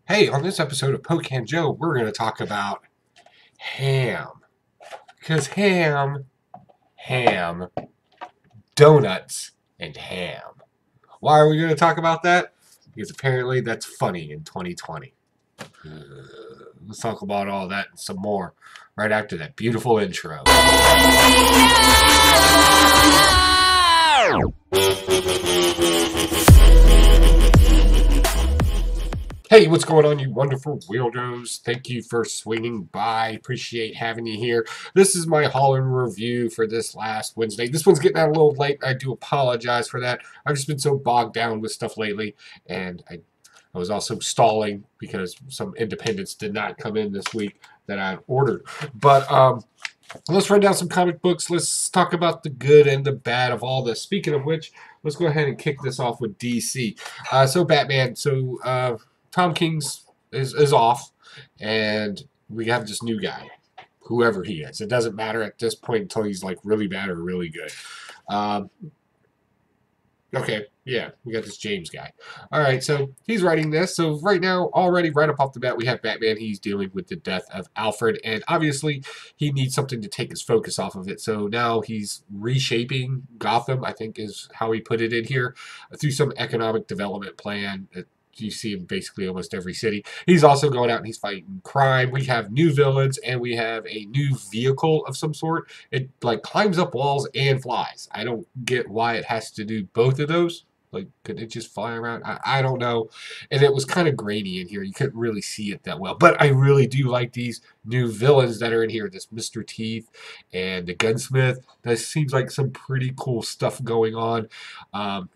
Hey, on this episode of Pocan Joe, we're going to talk about ham. Because ham, donuts, and ham. Why are we going to talk about that? Because apparently that's funny in 2020. Let's talk about all that and some more right after that beautiful intro. Hey, what's going on, you wonderful weirdos? Thank you for swinging by. Appreciate having you here. This is my Holland review for this last Wednesday. This one's getting out a little late. I do apologize for that. I've just been so bogged down with stuff lately, and I was also stalling because some independents did not come in this week that I ordered. But let's run down some comic books. Let's talk about the good and the bad of all this. Speaking of which, let's go ahead and kick this off with DC. So Batman. Tom King's is off, and we have this new guy, whoever he is. It doesn't matter at this point until he's like really bad or really good. Um, okay, yeah, we got this James guy. All right, so he's writing this. So right now, already right up off the bat, we have Batman. He's dealing with the death of Alfred, and obviously he needs something to take his focus off of it. So now he's reshaping Gotham, I think is how he put it in here, through some economic development plan. You see him basically almost every city. He's also going out and he's fighting crime. We have new villains and we have a new vehicle of some sort. It like climbs up walls and flies. I don't get why it has to do both of those. Like, could it just fly around? I don't know. And it was kind of grainy in here. You couldn't really see it that well. But I really do like these new villains that are in here. This Mr. Teeth and the Gunsmith. That seems like some pretty cool stuff going on.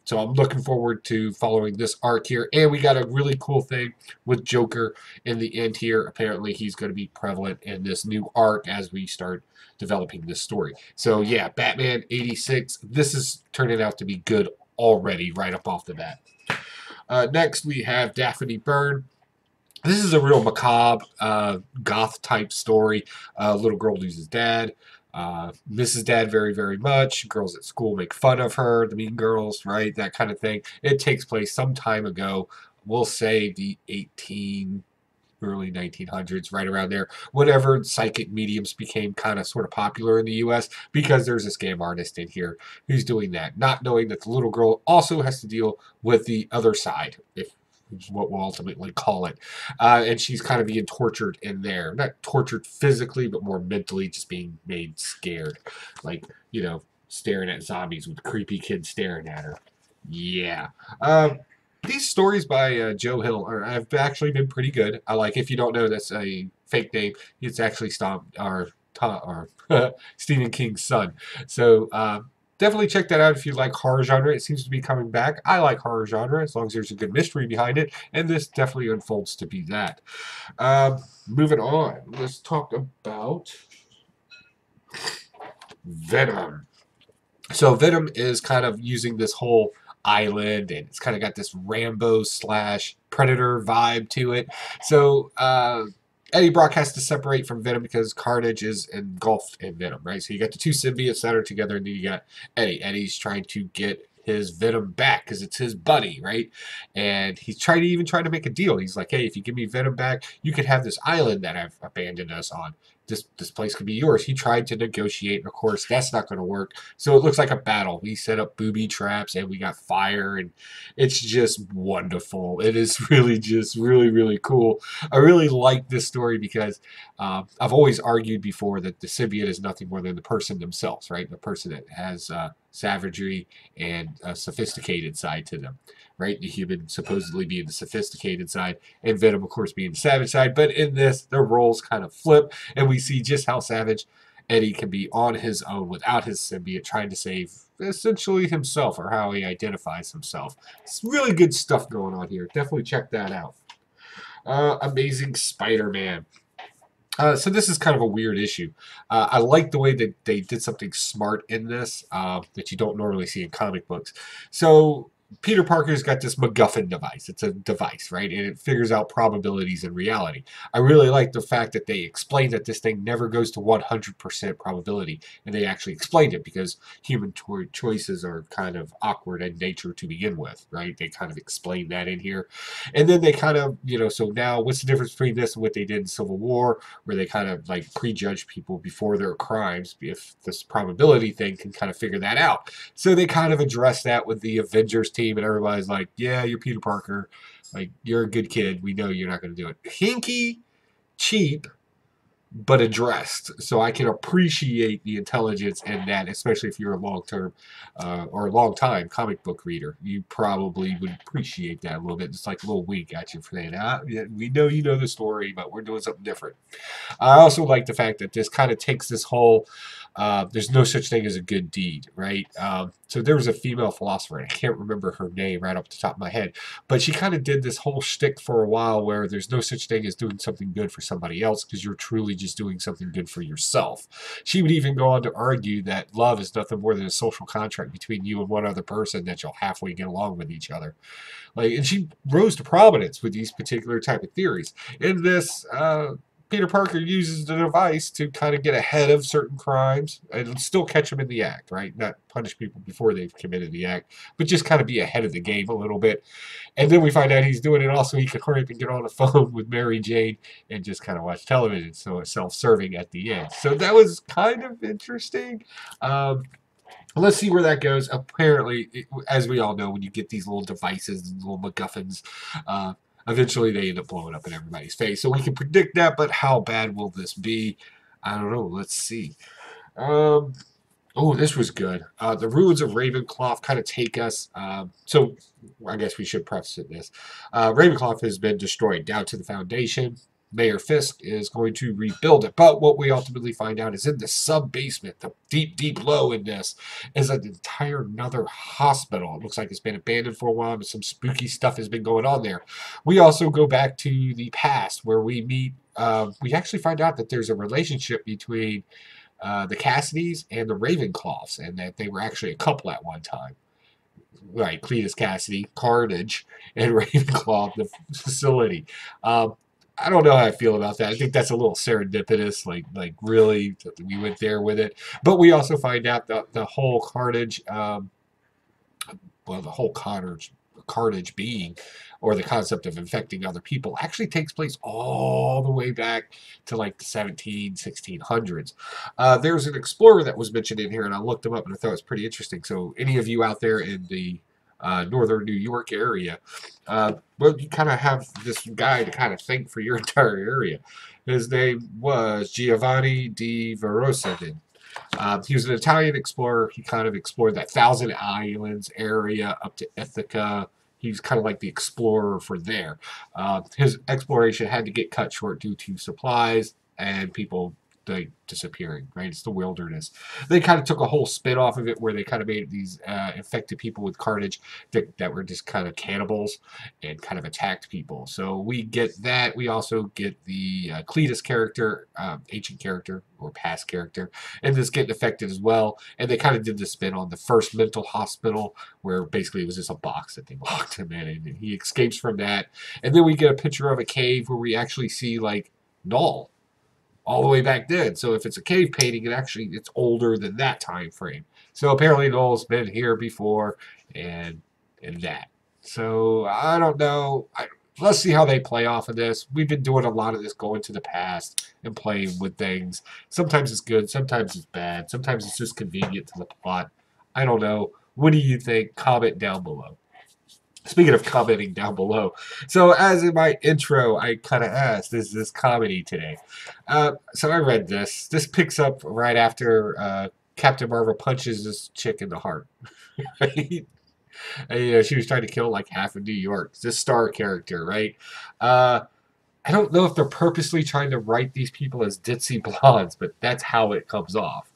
So I'm looking forward to following this arc here. And we got a really cool thing with Joker in the end here. Apparently he's going to be prevalent in this new arc as we start developing this story. So yeah, Batman 86. This is turning out to be good already right up off the bat. Next, we have Daphne Bird. This is a real macabre, goth type story. Little girl loses dad. Misses dad very, very much. Girls at school make fun of her, the mean girls, right? That kind of thing. It takes place some time ago. We'll say the early 1900s, right around there, whenever psychic mediums became kind of sort of popular in the US, because there's a scam artist in here who's doing that, not knowing that the little girl also has to deal with the other side, if is what we'll ultimately call it. And she's kind of being tortured in there. Not tortured physically, but more mentally, just being made scared. Like, staring at zombies with creepy kids staring at her. Yeah. These stories by Joe Hill have actually been pretty good. I like. If you don't know, that's a fake name. It's actually Stephen King's son. So definitely check that out if you like horror genre. It seems to be coming back. I like horror genre as long as there's a good mystery behind it, and this definitely unfolds to be that. Moving on, let's talk about Venom. So Venom is kind of using this whole island, and it's kind of got this Rambo slash Predator vibe to it. So Eddie Brock has to separate from Venom because Carnage is engulfed in Venom, right? So you got the two symbiotes that are together, and then you got Eddie. Eddie's trying to get his Venom back because it's his buddy, right? And he's trying to make a deal. He's like, hey, if you give me Venom back, you could have this island that I've abandoned us on. This place could be yours. He tried to negotiate, and of course, that's not going to work. So it looks like a battle. We set up booby traps, and we got fire, and it's just wonderful. It is really just really, really cool. I really like this story because I've always argued before that the symbiote is nothing more than the person themselves, right? The person that has savagery and a sophisticated side to them, right? The human supposedly being the sophisticated side, and Venom, of course, being the savage side. But in this, their roles kind of flip, and we see just how savage Eddie can be on his own without his symbiote, trying to save essentially himself, or how he identifies himself. It's really good stuff going on here. Definitely check that out. Amazing Spider-Man. So this is kind of a weird issue. I like the way that they did something smart in this that you don't normally see in comic books. So Peter Parker's got this MacGuffin device. It's a device, right? And it figures out probabilities in reality. I really like the fact that they explain that this thing never goes to 100% probability. And they actually explained it because human choices are kind of awkward in nature to begin with, right? They kind of explain that in here. And then they kind of, so now what's the difference between this and what they did in Civil War, where they kind of like prejudge people before their crimes, if this probability thing can kind of figure that out. So they kind of address that with the Avengers team, and everybody's like, yeah, you're Peter Parker. Like, you're a good kid. We know you're not going to do it. Hinky, cheap, but addressed. So I can appreciate the intelligence in that, especially if you're a long-term or a long-time comic book reader. You probably would appreciate that a little bit. It's like a little wink at you for saying, yeah, we know you know the story, but we're doing something different. I also like the fact that this kind of takes this whole there's no such thing as a good deed, right? So there was a female philosopher, and I can't remember her name right off the top of my head, but she kind of did this whole shtick for a while where there's no such thing as doing something good for somebody else because you're truly just doing something good for yourself. She would even go on to argue that love is nothing more than a social contract between you and one other person that you'll halfway get along with each other. And she rose to prominence with these particular type of theories. In this, Peter Parker uses the device to kind of get ahead of certain crimes and still catch them in the act, right? Not punish people before they've committed the act, but just kind of be ahead of the game a little bit. And then we find out he's doing it also. He can hurry up and get on the phone with Mary Jane and just kind of watch television. So it's self-serving at the end. So that was kind of interesting. Let's see where that goes. Apparently, as we all know, when you get these little devices, little MacGuffins, eventually they end up blowing up in everybody's face. So we can predict that, but how bad will this be? I don't know. Let's see. Oh, this was good. The ruins of Ravenclaw kind of take us. So I guess we should preface this. Ravenclaw has been destroyed down to the foundation. Mayor Fisk is going to rebuild it. But what we ultimately find out is in the sub-basement, the deep, deep low in this, is an entire another hospital. It looks like it's been abandoned for a while, but some spooky stuff has been going on there. We also go back to the past where we meet, we actually find out that there's a relationship between the Cassidys and the Ravenclaws, and that they were actually a couple at one time. Right, Cletus Cassidy, Carnage, and Ravenclaw, the facility. I don't know how I feel about that. I think that's a little serendipitous, like really, we went there with it. But we also find out that the whole Carnage, the whole Carnage being, or the concept of infecting other people, actually takes place all the way back to like the 1600s. There's an explorer that was mentioned in here, and I looked him up, and I thought it was pretty interesting. So any of you out there in the northern New York area, well, you kind of have this guy to kind of think for your entire area. His name was Giovanni di Verosavin. He was an Italian explorer. He kind of explored that Thousand Islands area up to Ithaca. He's kind of like the explorer for there. His exploration had to get cut short due to supplies and people disappearing, right? It's the wilderness. They kind of took a whole spin off of it where they kind of made these infected people with carnage that were just kind of cannibals and kind of attacked people. So we get that. We also get the Cletus character, ancient character or past character, and this getting affected as well. And they kind of did the spin on the first mental hospital where basically it was just a box that they locked him in, and he escapes from that. And then we get a picture of a cave where we actually see like Null all the way back then. So if it's a cave painting, it's older than that time frame. So apparently Noel's been here before and that. So I don't know. Let's see how they play off of this. We've been doing a lot of this going to the past and playing with things. Sometimes it's good, sometimes it's bad, sometimes it's just convenient to the plot. I don't know. What do you think? Comment down below. Speaking of commenting down below, so as in my intro, I kind of asked, is this comedy today? So I read this. This picks up right after Captain Marvel punches this chick in the heart. Right? And, she was trying to kill like half of New York. This star character, right? I don't know if they're purposely trying to write these people as ditzy blondes, but that's how it comes off.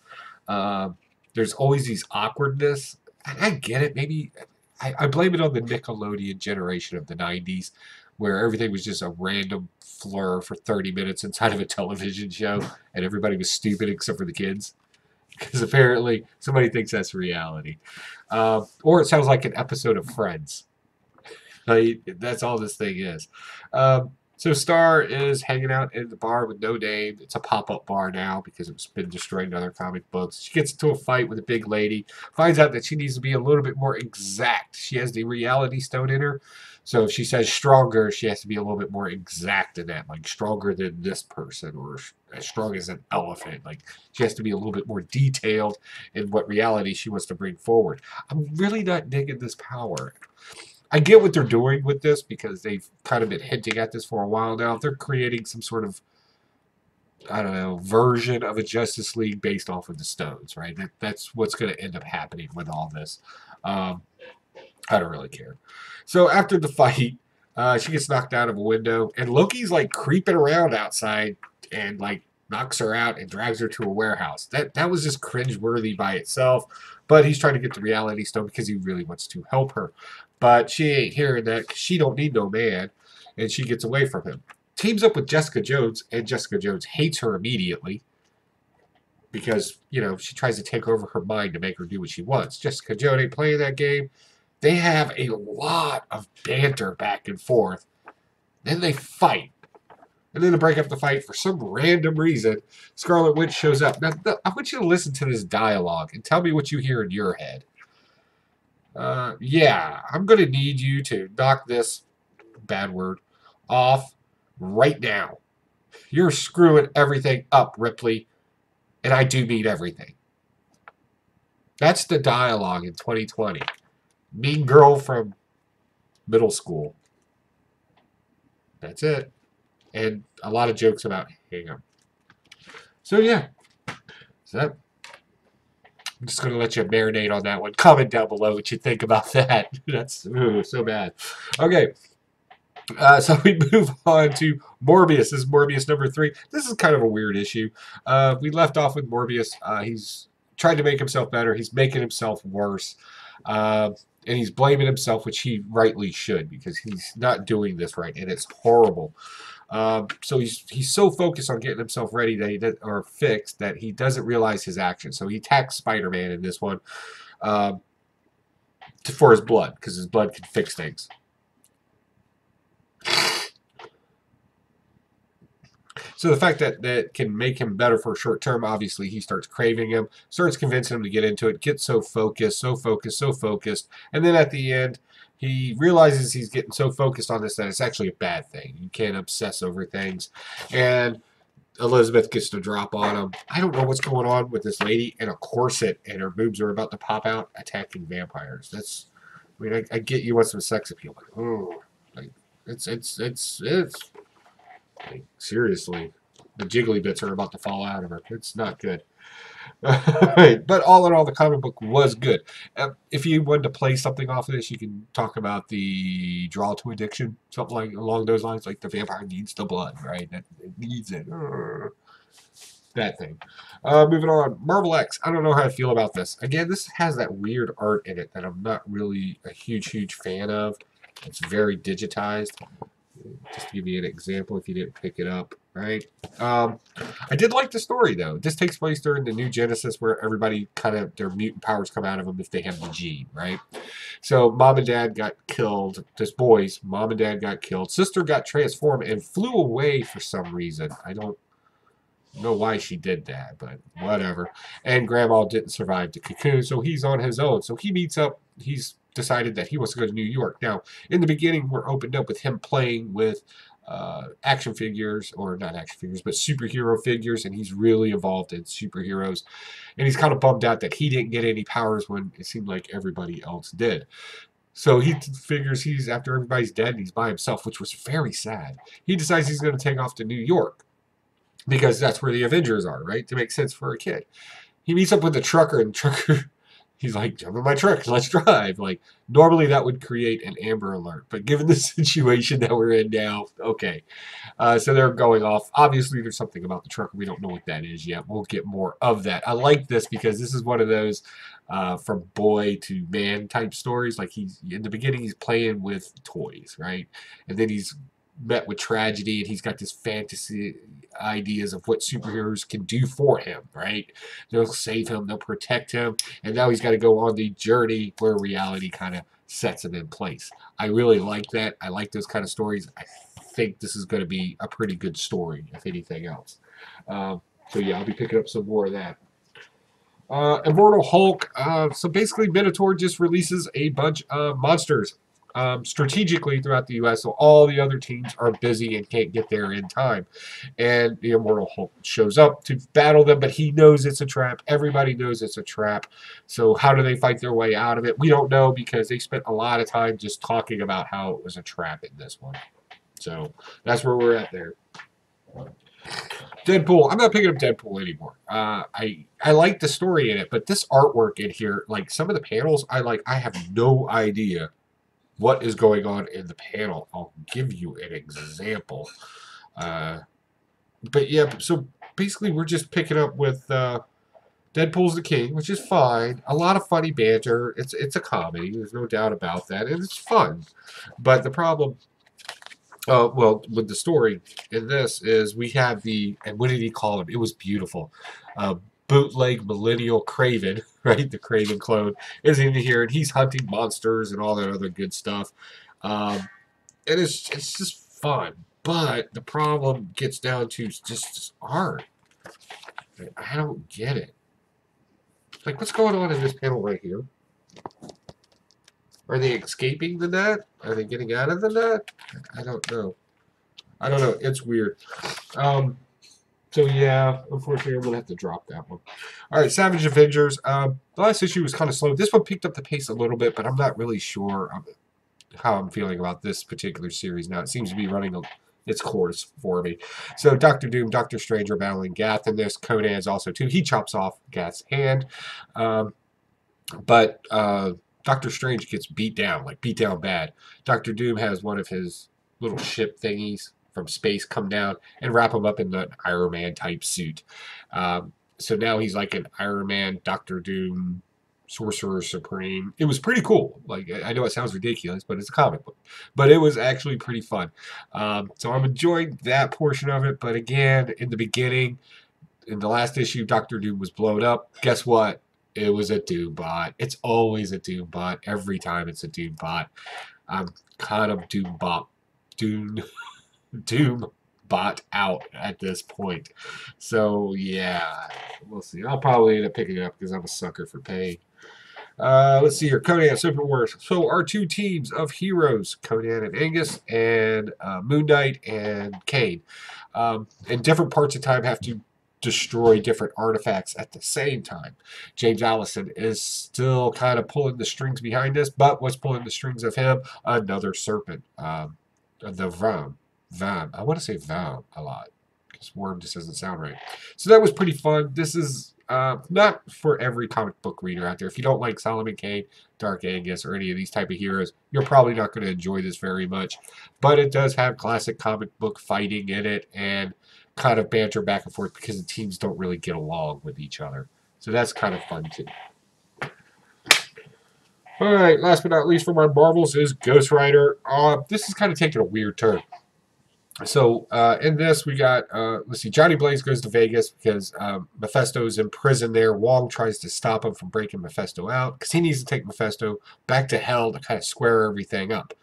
There's always these awkwardness, and I get it. Maybe I blame it on the Nickelodeon generation of the 90s, where everything was just a random flur for 30 minutes inside of a television show, and everybody was stupid except for the kids. because apparently somebody thinks that's reality. Or it sounds like an episode of Friends. Like, that's all this thing is. So Star is hanging out in the bar with no name. It's a pop-up bar now because it's been destroyed in other comic books. She gets into a fight with a big lady, finds out that she needs to be a little bit more exact. She has the reality stone in her. So if she says stronger, she has to be a little bit more exact in that, like stronger than this person or as strong as an elephant. Like she has to be a little bit more detailed in what reality she wants to bring forward. I'm really not digging this power. I get what they're doing with this because they've kind of been hinting at this for a while now. They're creating some sort of, I don't know, version of a Justice League based off of the Stones, right? That's what's going to end up happening with all this. I don't really care. So after the fight, she gets knocked out of a window, and Loki's like creeping around outside and like knocks her out and drags her to a warehouse. That was just cringeworthy by itself. But he's trying to get the Reality Stone because he really wants to help her. But she ain't hearing that 'cause she don't need no man, and she gets away from him. Teams up with Jessica Jones, and Jessica Jones hates her immediately because, you know, she tries to take over her mind to make her do what she wants. Jessica Jones ain't playing that game. They have a lot of banter back and forth. Then they fight. And then to break up the fight, for some random reason, Scarlet Witch shows up. Now, I want you to listen to this dialogue and tell me what you hear in your head. Yeah, I'm going to need you to knock this, bad word, off right now. You're screwing everything up, Ripley. And I do mean everything. That's the dialogue in 2020. Mean girl from middle school. That's it. And a lot of jokes about him. So yeah. So that, I'm just going to let you marinate on that one. Comment down below what you think about that. That's so bad. Okay. So we move on to Morbius. This is Morbius number 3. This is kind of a weird issue. We left off with Morbius. He's trying to make himself better. He's making himself worse. And he's blaming himself, which he rightly should, because he's not doing this right, and it's horrible. So he's so focused on getting himself ready that or fixed that he doesn't realize his actions. So he attacks SpiderMan in this one for his blood, because his blood can fix things. So the fact that that can make him better for a short term, obviously he starts craving him, starts convincing him to get into it, gets so focused, so focused, so focused, and then at the end he realizes he's getting so focused on this that it's actually a bad thing. You can't obsess over things. And Elizabeth gets to drop on him. I don't know what's going on with this lady in a corset and her boobs are about to pop out attacking vampires. That's, I mean, I get you want some sex appeal, but oh, like it's like, seriously, the jiggly bits are about to fall out of her. It's not good. But all in all, the comic book was good. If you wanted to play something off of this, you can talk about the draw to addiction, something like along those lines, like the vampire needs the blood, right? It needs it. That thing. Moving on, Marvel X. I don't know how I feel about this. Again, this has that weird art in it that I'm not really a huge fan of. It's very digitized. Just to give you an example, if you didn't pick it up, right? I did like the story, though. This takes place during the New Genesis, where everybody kind of, their mutant powers come out of them if they have the gene, right? So mom and dad got killed. This boy's mom and dad got killed. Sister got transformed and flew away for some reason. I don't know why she did that, but whatever. And grandma didn't survive the cocoon, so he's on his own. So he meets up. He's decided that he wants to go to New York. Now, in the beginning, we're opened up with him playing with action figures, or not action figures, but superhero figures, and he's really involved in superheroes. And he's kind of bummed out that he didn't get any powers when it seemed like everybody else did. So he figures he's, after everybody's dead, and he's by himself, which was very sad. He decides he's going to take off to New York, because that's where the Avengers are, right? To make sense for a kid. He meets up with the trucker, and the trucker, he's like, jump in my truck, let's drive. Like, normally that would create an Amber Alert, but given the situation that we're in now, okay. So they're going off. Obviously, there's something about the trucker. We don't know what that is yet. We'll get more of that. I like this because this is one of those from boy to man type stories. Like, he's, in the beginning, he's playing with toys, right? And then he's met with tragedy, and he's got this fantasy ideas of what superheroes can do for him, right? They'll save him, they'll protect him, and now he's got to go on the journey where reality kind of sets him in place. I really like that. I like those kind of stories. I think this is going to be a pretty good story, if anything else. So yeah, I'll be picking up some more of that. Immortal Hulk. So basically, Minotaur just releases a bunch of monsters strategically throughout the U.S. So all the other teams are busy and can't get there in time. And the Immortal Hulk shows up to battle them, but he knows it's a trap. Everybody knows it's a trap. So how do they fight their way out of it? We don't know because they spent a lot of time just talking about how it was a trap in this one. So that's where we're at there. Deadpool. I'm not picking up Deadpool anymore. I like the story in it, but this artwork in here, like some of the panels, I have no idea what is going on in the panel. I'll give you an example. But yeah, so basically we're just picking up with Deadpool's the king, which is fine. A lot of funny banter. It's a comedy. There's no doubt about that, and it's fun. But the problem. Well, with the story in this is we have and what did he call him? It was beautiful. Bootleg Millennial Craven, right? The Craven clone is in here, and he's hunting monsters and all that other good stuff. And it's just fun. But the problem gets down to just art. I don't get it. Like, what's going on in this panel right here? Are they escaping the net? Are they getting out of the net? I don't know. I don't know. It's weird. So, yeah, unfortunately, I'm going to have to drop that one. All right, Savage Avengers. The last issue was kind of slow. This one picked up the pace a little bit, but I'm not really sure how I'm feeling about this particular series now. It seems to be running its course for me. So, Doctor Doom, Doctor Strange are battling Gath in this. Conan's also, too. He chops off Gath's hand. But Doctor Strange gets beat down bad. Doctor Doom has one of his little ship thingies from space come down and wrap him up in the Iron Man type suit. So now he's like an Iron Man, Doctor Doom, Sorcerer Supreme. It was pretty cool. Like, I know it sounds ridiculous, but it's a comic book. But it was actually pretty fun. So I'm enjoying that portion of it. But again, in the beginning, in the last issue, Doctor Doom was blown up. Guess what? It was a Doom bot. It's always a Doom bot. Every time it's a Doom bot. I'm kind of Doom bot out at this point. So, yeah. We'll see. I'll probably end up picking it up because I'm a sucker for pain. Let's see here. Conan, Super Wars. So, our two teams of heroes, Conan and Angus, and Moon Knight and Kane, in different parts of time have to destroy different artifacts at the same time. James Allison is still kind of pulling the strings behind this, but what's pulling the strings of him? Another serpent. The Venom. I want to say Venom a lot, because Worm just doesn't sound right. So that was pretty fun. This is not for every comic book reader out there. If you don't like Solomon Kane, Dark Angus, or any of these type of heroes, you're probably not going to enjoy this very much. But it does have classic comic book fighting in it, and kind of banter back and forth because the teams don't really get along with each other. So that's kind of fun too. All right, last but not least from our Marvels is Ghost Rider. This is kind of taking a weird turn. So in this we got, let's see, Johnny Blaze goes to Vegas because Mephisto's in prison there. Wong tries to stop him from breaking Mephisto out because he needs to take Mephisto back to hell to kind of square everything up.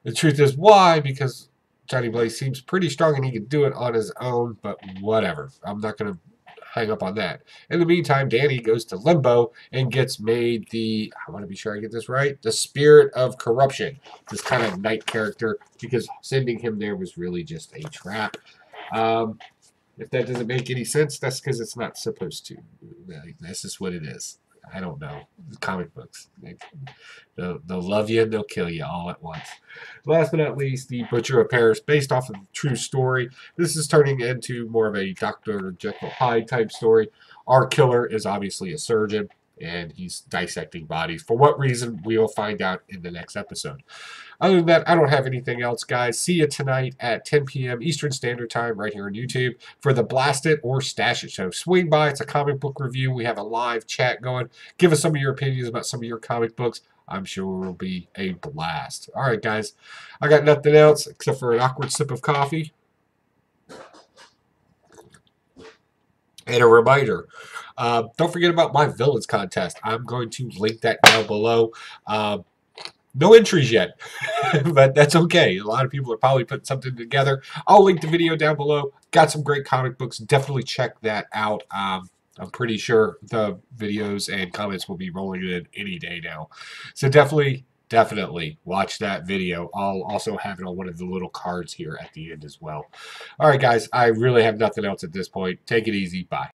The truth is, why? Because Johnny Blaze seems pretty strong and he can do it on his own, but whatever. I'm not going to hang up on that. In the meantime, Danny goes to Limbo and gets made I want to be sure I get this right, the Spirit of Corruption. This kind of knight character, because sending him there was really just a trap. If that doesn't make any sense, that's because it's not supposed to. That's just what it is. I don't know. Comic books. They'll love you and they'll kill you all at once. Last but not least, The Butcher of Paris, based off of a true story. This is turning into more of a Dr. Jekyll Hyde type story. Our killer is obviously a surgeon, and he's dissecting bodies. For what reason, we will find out in the next episode. Other than that, I don't have anything else, guys. See you tonight at 10 p.m. Eastern Standard Time right here on YouTube for the Blast It or Stash It show. Swing by. It's a comic book review. We have a live chat going. Give us some of your opinions about some of your comic books. I'm sure it'll be a blast. All right, guys. I got nothing else except for an awkward sip of coffee. And a reminder, don't forget about my villains contest. I'm going to link that down below. No entries yet, but that's okay. A lot of people are probably putting something together. I'll link the video down below. Got some great comic books. Definitely check that out. I'm pretty sure the videos and comments will be rolling in any day now. So definitely watch that video. I'll also have it on one of the little cards here at the end as well. All right, guys, I really have nothing else at this point. Take it easy. Bye.